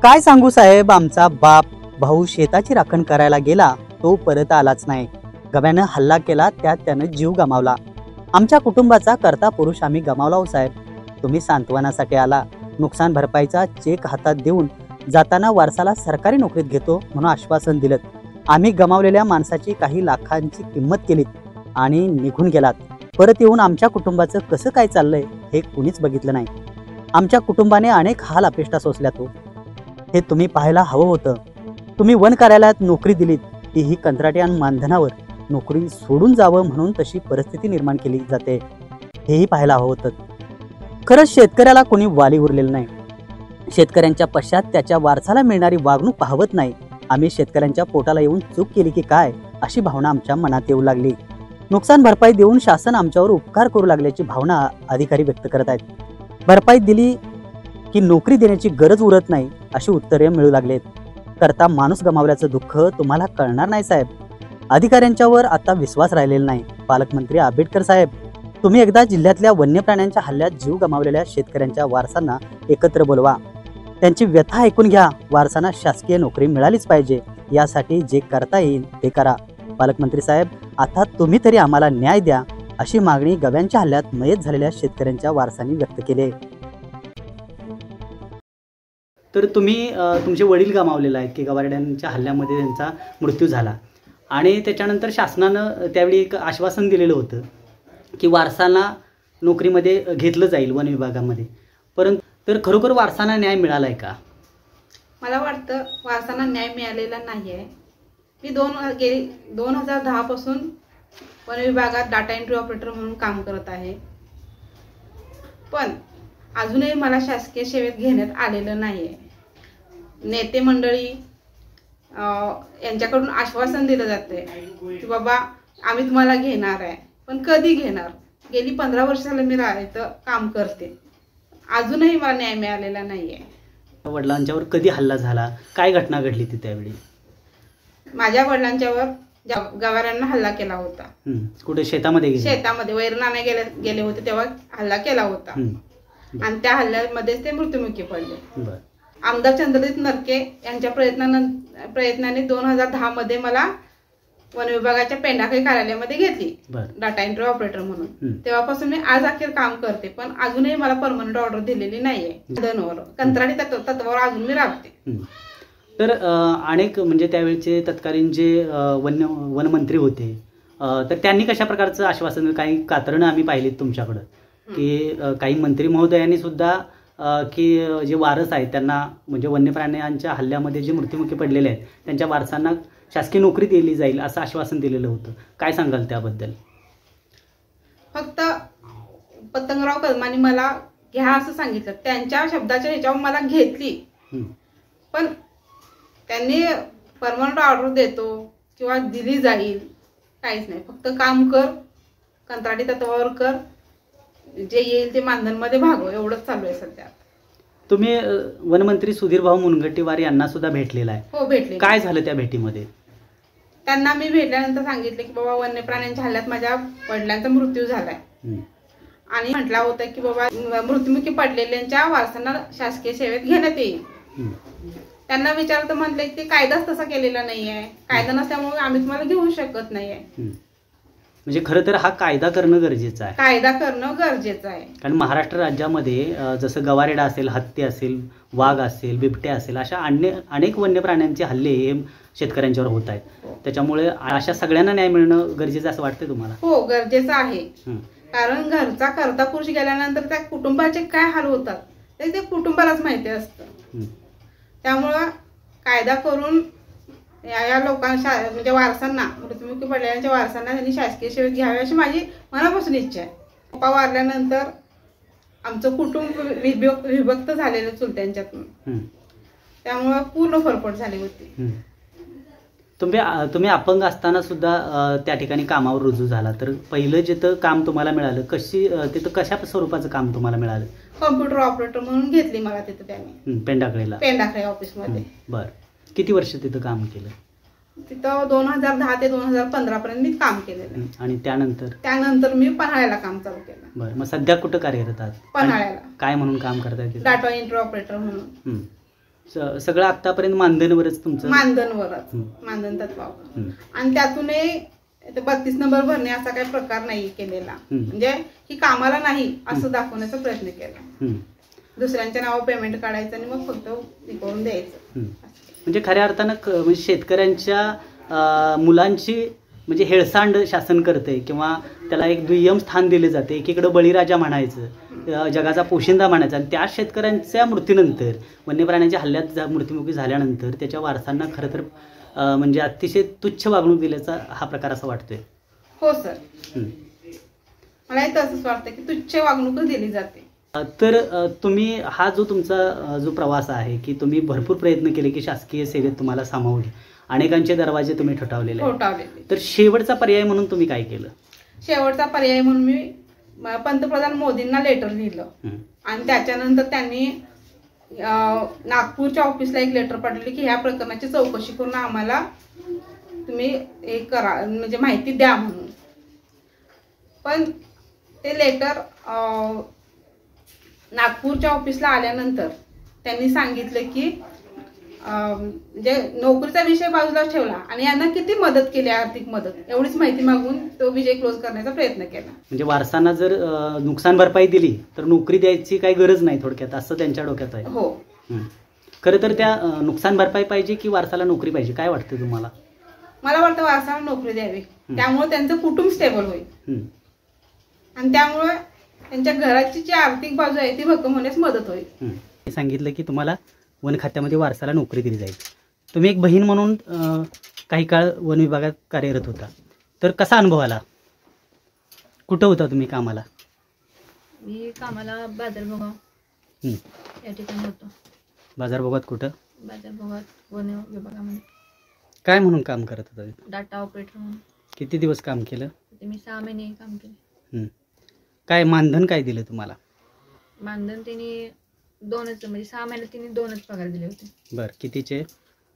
काय सांगू साहेब, आमचा बाप भाऊ शेताची राखण करायला गेला, तो परत आलाच नाही. गव्यानं हल्ला केला, त्यात त्यानं जीव गमावला. आमच्या कुटुंबाचा करता पुरुष आम्ही गमावला हो साहेब. तुम्ही सांत्वनासाठी आला, नुकसान भरपाईचा चेक हातात देऊन जाताना वारसाला सरकारी नोकरीत घेतो म्हणून आश्वासन दिलं. आम्ही गमावलेल्या माणसाची काही लाखांची किंमत केलीत आणि निघून गेलात. परत येऊन आमच्या कुटुंबाचं कसं काय चाललंय हे कुणीच बघितलं नाही. आमच्या कुटुंबाने अनेक हाल अपेष्टा सोसल्यात हो. हे तुम्ही पाहायला हवं होतं. तुम्ही वन कार्यालयात नोकरी दिलीत, तीही कंत्राटी आणि मानधनावर. नोकरी सोडून जावं म्हणून तशी परिस्थिती निर्माण केली जाते, हेही पाहायला हवं होतं. खरंच शेतकऱ्याला कोणी वाली उरलेलं नाही. शेतकऱ्यांच्या पश्चात त्याच्या वारसाला मिळणारी वागणूक पाहवत नाही. आम्ही शेतकऱ्यांच्या पोटाला येऊन चूक केली की काय अशी भावना आमच्या मनात येऊ लागली. नुकसान भरपाई देऊन शासन आमच्यावर उपकार करू लागल्याची भावना अधिकारी व्यक्त करत आहेत. भरपाई दिली की नोकरी देण्याची गरज उरत नाही अशी उत्तरे मिळू लागलेत. करता माणूस गमावल्याचं दुःख तुम्हाला कळणार नाही साहेब. अधिकाऱ्यांच्यावर आता विश्वास राहिलेला नाही. पालकमंत्री आंबेडकर साहेब, तुम्ही एकदा जिल्ह्यातल्या वन्य प्राण्यांच्या हल्ल्यात जीव गमावलेल्या शेतकऱ्यांच्या वारसांना एकत्र बोलवा. त्यांची व्यथा ऐकून घ्या. वारसांना शासकीय नोकरी मिळालीच पाहिजे, यासाठी जे करता येईल ते करा. पालकमंत्री साहेब, आता तुम्ही तरी आम्हाला न्याय द्या अशी मागणी गव्यांच्या हल्ल्यात मयत झालेल्या शेतकऱ्यांच्या वारसांनी व्यक्त केली आहे. तर तुम्ही तुमचे वडील गमावलेले आहेत की गवारड्यांच्या हल्ल्यामध्ये त्यांचा मृत्यू झाला आणि त्याच्यानंतर शासनानं त्यावेळी एक आश्वासन दिलेलं होतं की वारसांना नोकरीमध्ये घेतलं जाईल वन विभागामध्ये. परंतु तर खरोखर वारसांना न्याय मिळाला आहे का? मला वाटतं वारसांना न्याय मिळालेला नाही आहे. मी 2010 पासून वन विभागात डाटा एंट्री ऑपरेटर म्हणून काम करत आहे, पण अजूनही मला शासकीय सेवेत घेण्यात आलेलं नाही आहे. नेते मंडळी यांच्याकडून आश्वासन दिलं जाते की बाबा आम्ही तुम्हाला घेणार आहे, पण कधी घेणार? गेली 15 वर्ष झालं मी इथं काम करते, अजूनही मला न्याय मिळालेला नाही आहे. वडिलांच्यावर कधी हल्ला झाला, काय घटना घडली ती त्यावेळी? माझ्या वडिलांच्यावर गवाऱ्यांना हल्ला केला होता. कुठे शेतामध्ये? शेतामध्ये वैरण आणायला गेले होते तेव्हा हल्ला केला होता आणि त्या हल्ल्यामध्ये ते मृत्युमुखी पडले. आमदार चंद्रजित नरके यांच्या प्रयत्नाने 2010 मध्ये मला वन विभागाच्या पेंढाखळी कार्यालयामध्ये घेतली डाटा एंट्री ऑपरेटर म्हणून. तेव्हापासून मी आज अखेर काम करते, पण अजूनही मला परमनंट ऑर्डर दिलेली नाहीये. कंत्राटी तत्वावर अजून मी राबते. तर अनेक म्हणजे त्यावेळचे तत्कालीन जे वनमंत्री होते, तर त्यांनी कशा प्रकारचं आश्वासन, काही कातरणं आम्ही पाहिलीत तुमच्याकडं की काही मंत्री महोदयांनी सुद्धा की जे वारस आहेत त्यांना म्हणजे वन्य प्राण्यांच्या हल्ल्यामध्ये जे मृत्युमुखी पडलेले आहेत त्यांच्या वारसांना शासकीय नोकरी दिली जाईल असं आश्वासन दिलेलं होतं. काय सांगाल त्याबद्दल? फक्त पतंगराव कदमांनी मला घ्या असं सांगितलं, त्यांच्या शब्दाच्या ह्याच्यावर मला घेतली, पण त्यांनी परमनंट ऑर्डर देतो किंवा दिली जाईल काहीच नाही. फक्त काम कर, कंत्राटी तत्वावर कर, जे येईल ते मानधनमध्ये भागव, एवढंच चालू आहे सध्या. तुम्ही वनमंत्री सुधीर भाऊ मुनगंटीवार यांना सुद्धा भेटलेला आहे? हो, भेटले. काय झालं त्या भेटीमध्ये? त्यांना मी भेटल्यानंतर सांगितले की बाबा वन्य प्राण्यांच्या हल्ल्यात माझ्या वडिलांचा मृत्यू झालाय आणि म्हटला होता की बाबा मृत्युमुखी पडलेल्यांच्या वारसांना शासकीय सेवेत घेण्यात येईल. त्यांना विचारलं तर म्हटले की ते कायदाच तसा केलेला नाहीये, कायदा नसल्यामुळे आम्ही तुम्हाला घेऊ शकत नाहीये. म्हणजे खरं तर हा कायदा करणं गरजेचं आहे. कायदा करणं गरजेचं आहे, कारण महाराष्ट्र राज्यामध्ये जसं गवारेडा असेल, हत्ती असेल, वाघ असेल, बिबटे असेल, अशा अनेक वन्य प्राण्यांचे हल्ले हे शेतकऱ्यांच्यावर होत आहेत. त्याच्यामुळे अशा सगळ्यांना न्याय मिळणं गरजेचं असं वाटतंय तुम्हाला? हो, गरजेचं आहे. कारण घरचा करता पुरुष गेल्यानंतर त्या कुटुंबाचे काय हाल होतात ते कुटुंबालाच माहिती असतं. त्यामुळं कायदा करून या लोकांना म्हणजे वारसांना, मृत्युमुखी पडलेल्यांच्या वारसांना त्यांनी शासकीय सेवेत घ्यावे अशी माझी मनापासून इच्छा आहे. पप्पा वारल्यानंतर आमचं कुटुंब विभक्त झालेलं चुलत्यांच्यातून, त्यामुळं पूर्ण फरफट झाली होती. तुम्ही अपंग असताना सुद्धा त्या ठिकाणी कामावर रुजू झाला, तर पहिलं जिथं काम तुम्हाला मिळालं तिथं कशा स्वरूपाचं काम तुम्हाला मिळालं? कॉम्प्युटर ऑपरेटर म्हणून घेतली मला तिथं त्यांनी पेंढाखळी ऑफिसमध्ये. बरं, किती वर्ष तिथं काम केलं? तिथं 2010 ते 2015 पर्यंत मी काम केलेलं. आणि त्यानंतर मी पन्हाळ्याला काम चालू केलं. बरं, मग सध्या कुठं कार्यरत आहात? पन्हाळ्याला. काय म्हणून काम करताय? डाटा एंट्री ऑपरेटर म्हणून. सगळं आतापर्यंत मानधनवरच तुमचं? मानधनवरच, मानधन तत्वावर. आणि त्यातूनही 32 नंबर भरणे असा काही प्रकार नाही केलेला. म्हणजे ही कामाला नाही असं दाखवण्याचा प्रयत्न केला. दुसऱ्यांच्या नावावर पेमेंट काढायचं आणि मग फक्त हे करून द्यायचं. म्हणजे खऱ्या अर्थानं म्हणजे शेतकऱ्यांच्या मुलांची म्हणजे हेळसांड शासन करते किंवा त्याला एक दुय्यम स्थान दिले जाते. एकीकडे बळीराजा म्हणायचं, जगाचा पोशिंदा म्हणायचा, आणि त्या शेतकऱ्यांच्या मृत्यूनंतर, वन्य प्राण्यांच्या हल्ल्यात मृत्युमुखी झाल्यानंतर त्याच्या वारसांना खरं तर म्हणजे अतिशय तुच्छ वागणूक दिल्याचा हा प्रकार असं वाटतोय. हो सर, मलाही तसंच वाटतं की तुच्छ वागणूक दिली जाते. तर तुम्ही हा जो तुमचा जो प्रवास आहे की तुम्ही भरपूर प्रयत्न केले की शासकीय सेवेत तुम्हाला सामावले, अनेकांचे दरवाजे तुम्ही ठोठावलेले, तर शेवटचा पर्याय म्हणून तुम्ही काय केलं? शेवटचा पर्याय म्हणून मी पंतप्रधान मोदींना लेटर लिहिलं. आणि त्याच्यानंतर त्यांनी नागपूरच्या ऑफिसला एक लेटर पाठवले की ह्या प्रकरणाची चौकशी करून आम्हाला तुम्ही हे करा, म्हणजे माहिती द्या म्हणून. पण ते लेटर नागपूरच्या ऑफिसला आल्यानंतर त्यांनी सांगितलं की म्हणजे नोकरीचा विषय बाजूला ठेवला आणि यांना किती मदत केली, आर्थिक मदत, एवढीच माहिती मागून तो विषय क्लोज करण्याचा प्रयत्न केला. म्हणजे वारसांना जर नुकसान भरपाई दिली तर नोकरी द्यायची काही गरज नाही, थोडक्यात असं त्यांच्या डोक्यात आहे. हो, खरं तर त्या नुकसान भरपाई पाहिजे की वारसाला नोकरी पाहिजे, काय वाटतं तुम्हाला? मला वाटतं वारसाला नोकरी द्यावी, त्यामुळे त्यांचं कुटुंब स्टेबल होईल आणि त्यामुळे त्यांच्या घराची जी आर्थिक बाजू आहे ती भक्कम होण्यास मदत होईल. सांगितलं की तुम्हाला वन खात्यामध्ये वारसाला नोकरी दिली जाईल. तुम्ही एक बहीण म्हणून काही काळ वन विभागात कार्यरत होता, तर कसा अनुभव आला? कुठं होता तुम्ही कामाला? मी कामाला बाजारभोगाव या ठिकाणी होतो. बाजारभोगात कुठं? बाजारभोगात वन विभागामध्ये. काय म्हणून काम करत होता? डाटा ऑपरेटर म्हणून. किती दिवस काम केलं? मी 6 महिने काम केले. काय मानधन काय दिलं तुम्हाला? मानधन त्यांनी 2च, म्हणजे 6 महिन्यात त्यांनी 2च पगार दिले होते. बरं, कितीचे?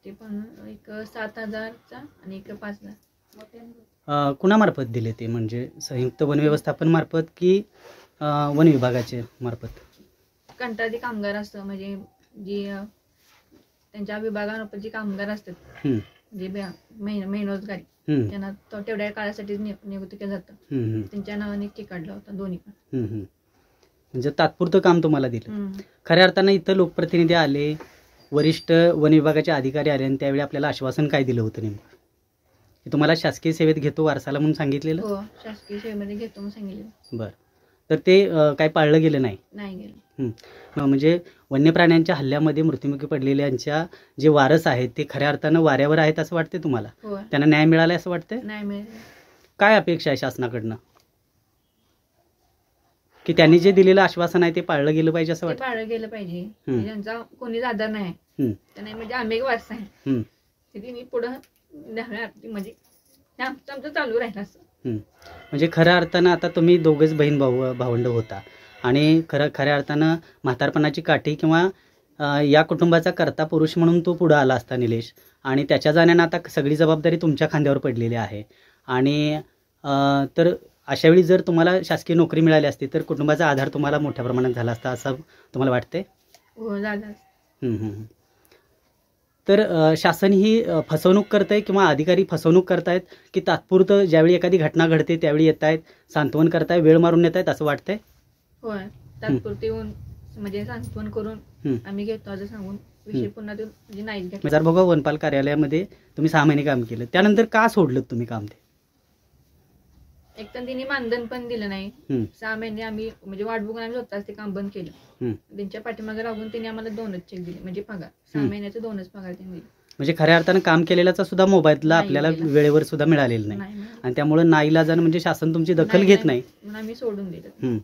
ते पण एक 7,000चा आणि एक 5,000. कुणामार्फत दिले ते? म्हणजे संयुक्त वन व्यवस्थापन मार्फत की वन विभागाचे मार्फत? कंत्राटी कामगार असतं, म्हणजे जी त्यांच्या विभागामार्फत जे कामगार असतात, जे मेहनतगारी, त्यांना तेवढ्या काळासाठी नियुक्त केलं जातं. त्यांच्या नावाने टी काढला होता दोन्ही पण. म्हणजे तात्पुरतं काम तुम्हाला दिलं. खऱ्या अर्थानं इथं लोकप्रतिनिधी आले, वरिष्ठ वन विभागाचे अधिकारी आले आणि त्यावेळी आपल्याला आश्वासन काय दिलं होतं नेमकं? की तुम्हाला शासकीय सेवेत घेतो वारसाला म्हणून सांगितलेलं? हो, शासकीय सेवेमध्ये घेतो म्हणून सांगितलेलं. बरं, तर ते काय पाळलं गेलं नाही? नाही गेलं. म्हणजे वन्य प्राण्यांच्या हल्ल्यामध्ये मृत्युमुखी पडलेल्यांच्या जे वारस आहेत ते खऱ्या अर्थानं वाऱ्यावर आहेत असं वाटते तुम्हाला? हो. त्यांना न्याय मिळाला असं वाटतंय? नाही मिळालं. काय अपेक्षा आहे शासनाकडनं? की त्यांनी जे दिलेलं आश्वासन आहे ते पाळलं गेलं पाहिजे असं वाटतं? पाळलं गेलं पाहिजे. ज्यांचा कोणीच आधार नाही त्यांना, म्हणजे आम्ही एक वारसा आहे, ते पुढं म्हणजे आमचं चालू राहिलं असं. म्हणजे खऱ्या अर्थानं आता तुम्ही दोघंच बहीण भावंड होता आणि खऱ्या अर्थानं म्हातारपणाची काठी किंवा या कुटुंबाचा कर्ता पुरुष म्हणून तो पुढं आला असता निलेश, आणि त्याच्या जाण्यानं आता सगळी जबाबदारी तुमच्या खांद्यावर पडलेली आहे. आणि तर अशावेळी जर तुम्हाला शासकीय नोकरी मिळाली असती तर कुटुंबाचा आधार तुम्हाला मोठ्या प्रमाणात झाला असता असं तुम्हाला वाटतंय? हो, झालं. तर शासन ही फसवणूक करत आहे किंवा अधिकारी फसवणूक करतायत की तात्पुरतं ज्यावेळी एखादी घटना घडते त्यावेळी येत आहेत, सांत्वन करताय, वेळ मारून येत आहेत असं वाटतंय? होय, तात्पुरते येऊन म्हणजे सांत्वन करून आम्ही घेतो असं सांगून विषय पुन्हा ते म्हणजे नाही घेतला. बाजारभोगाव वनपाल कार्यालयामध्ये तुम्ही 6 महिने काम केलं, त्यानंतर का सोडलं तुम्ही काम? ते एक तर तिने मानधन पण दिलं नाही. 6 महिने आम्ही म्हणजे वाट बघून आम्ही स्वतःच ते काम बंद केलं. त्यांच्या पाठीमागे लागून त्यांनी आम्हाला 2च चेक दिले, म्हणजे पगार 6 महिन्याचे 2च पगार त्यांनी दिले. म्हणजे खऱ्या अर्थानं काम केलेल्याचा सुद्धा मोबाईलला आपल्याला वेळेवर सुद्धा मिळालेलं नाही आणि त्यामुळे नाईलाजानं म्हणजे शासन तुमची दखल घेत नाही म्हणून आम्ही सोडून दिलं.